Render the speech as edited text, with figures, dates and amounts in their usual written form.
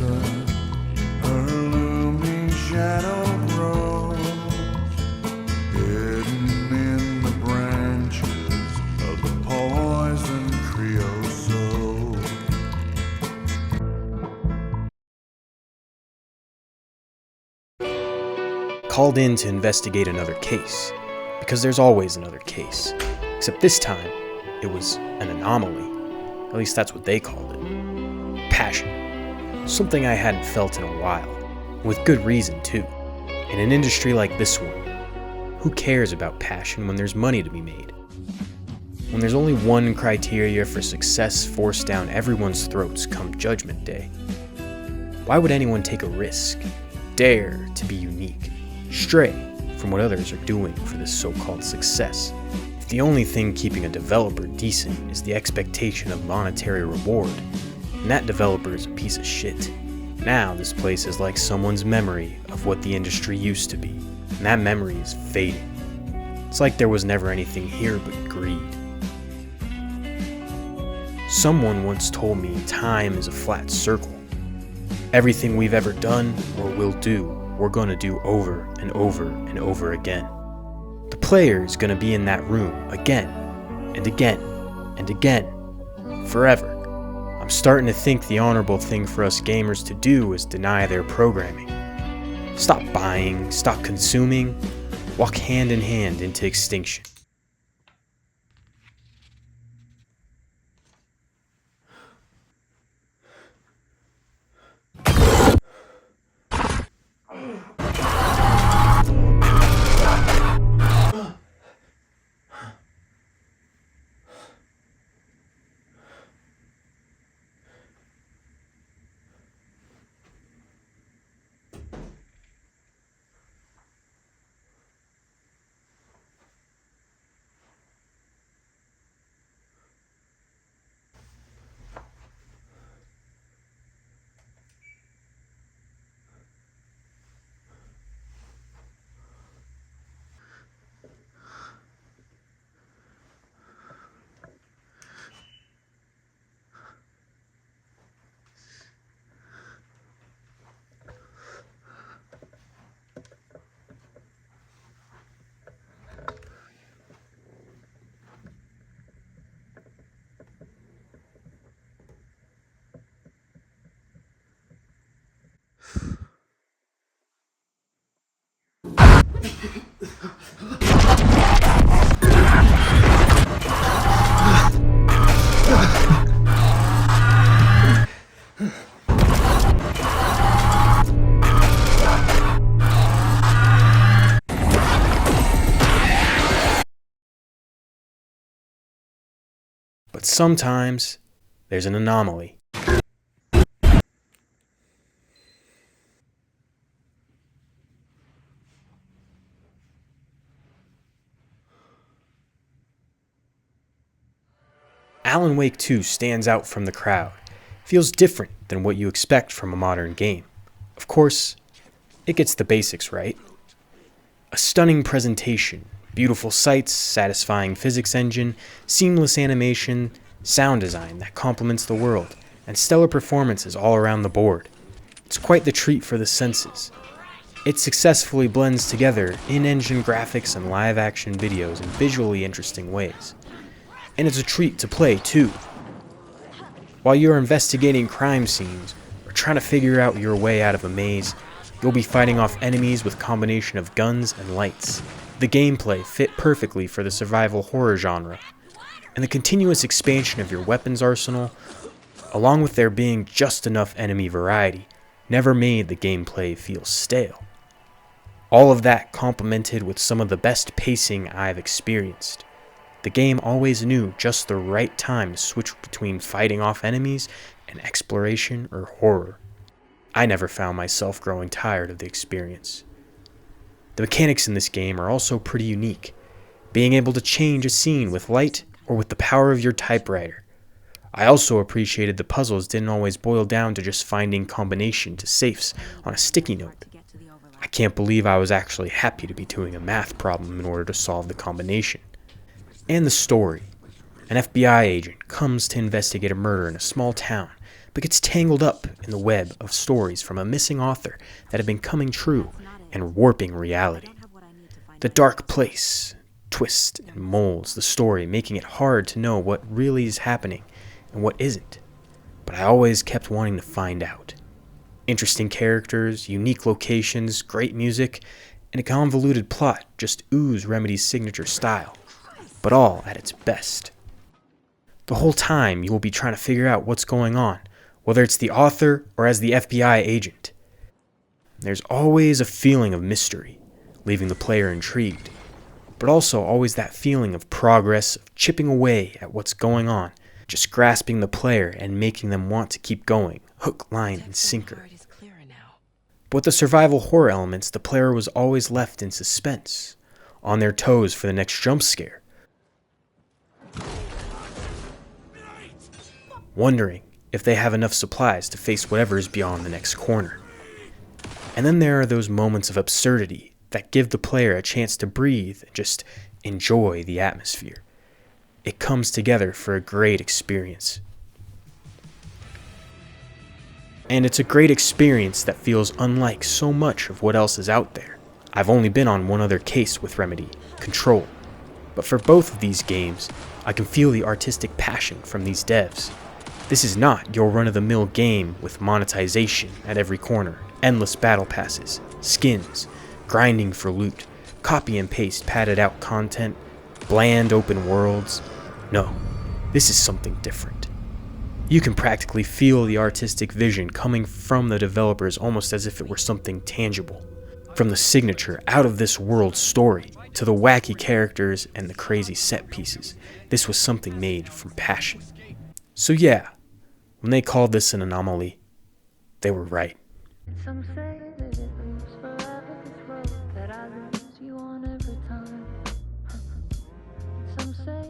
sun, her looming shadow grows, hidden in the branches of the poison creosote. Called in to investigate another case, because there's always another case, except this time it was an anomaly. At least that's what they called it. Passion. Something I hadn't felt in a while, with good reason too. In an industry like this one, who cares about passion when there's money to be made? When there's only one criteria for success forced down everyone's throats come Judgment Day. Why would anyone take a risk, dare to be unique, stray from what others are doing for this so-called success? If the only thing keeping a developer decent is the expectation of monetary reward, and that developer is a piece of shit, now this place is like someone's memory of what the industry used to be, and that memory is fading. It's like there was never anything here but greed. Someone once told me time is a flat circle. Everything we've ever done or will do, we're gonna do over and over and over again. The player is gonna be in that room again and again and again, forever. I'm starting to think the honorable thing for us gamers to do is deny their programming. Stop buying, stop consuming, walk hand in hand into extinction. But sometimes there's an anomaly. Alan Wake 2 stands out from the crowd. Feels different than what you expect from a modern game. Of course, it gets the basics right. A stunning presentation, beautiful sights, satisfying physics engine, seamless animation, sound design that complements the world, and stellar performances all around the board. It's quite the treat for the senses. It successfully blends together in-engine graphics and live-action videos in visually interesting ways. And it's a treat to play, too. While you're investigating crime scenes, or trying to figure out your way out of a maze, you'll be fighting off enemies with a combination of guns and lights. The gameplay fit perfectly for the survival horror genre, and the continuous expansion of your weapons arsenal, along with there being just enough enemy variety, never made the gameplay feel stale. All of that complemented with some of the best pacing I've experienced. The game always knew just the right time to switch between fighting off enemies and exploration or horror. I never found myself growing tired of the experience. The mechanics in this game are also pretty unique, being able to change a scene with light or with the power of your typewriter. I also appreciated the puzzles didn't always boil down to just finding combination to safes on a sticky note. I can't believe I was actually happy to be doing a math problem in order to solve the combination. And the story. An FBI agent comes to investigate a murder in a small town, but gets tangled up in the web of stories from a missing author that have been coming true and warping reality. The dark place twists and molds the story, making it hard to know what really is happening and what isn't. But I always kept wanting to find out. Interesting characters, unique locations, great music, and a convoluted plot just ooze Remedy's signature style, but all at its best. The whole time you will be trying to figure out what's going on, whether it's the author or as the FBI agent. There's always a feeling of mystery, leaving the player intrigued, but also always that feeling of progress, of chipping away at what's going on, just grasping the player and making them want to keep going, hook, line, and sinker. But with the survival horror elements, the player was always left in suspense, on their toes for the next jump scare, wondering if they have enough supplies to face whatever is beyond the next corner. And then there are those moments of absurdity that give the player a chance to breathe and just enjoy the atmosphere. It comes together for a great experience. And it's a great experience that feels unlike so much of what else is out there. I've only been on one other case with Remedy, Control, but for both of these games, I can feel the artistic passion from these devs. This is not your run-of-the-mill game with monetization at every corner, endless battle passes, skins, grinding for loot, copy and paste padded out content, bland open worlds. No, this is something different. You can practically feel the artistic vision coming from the developers almost as if it were something tangible. From the signature, out-of-this-world story, to the wacky characters and the crazy set pieces, this was something made from passion. So yeah, when they called this an anomaly, they were right. Some say that it moves forever, this road that I lose you on every time. Some say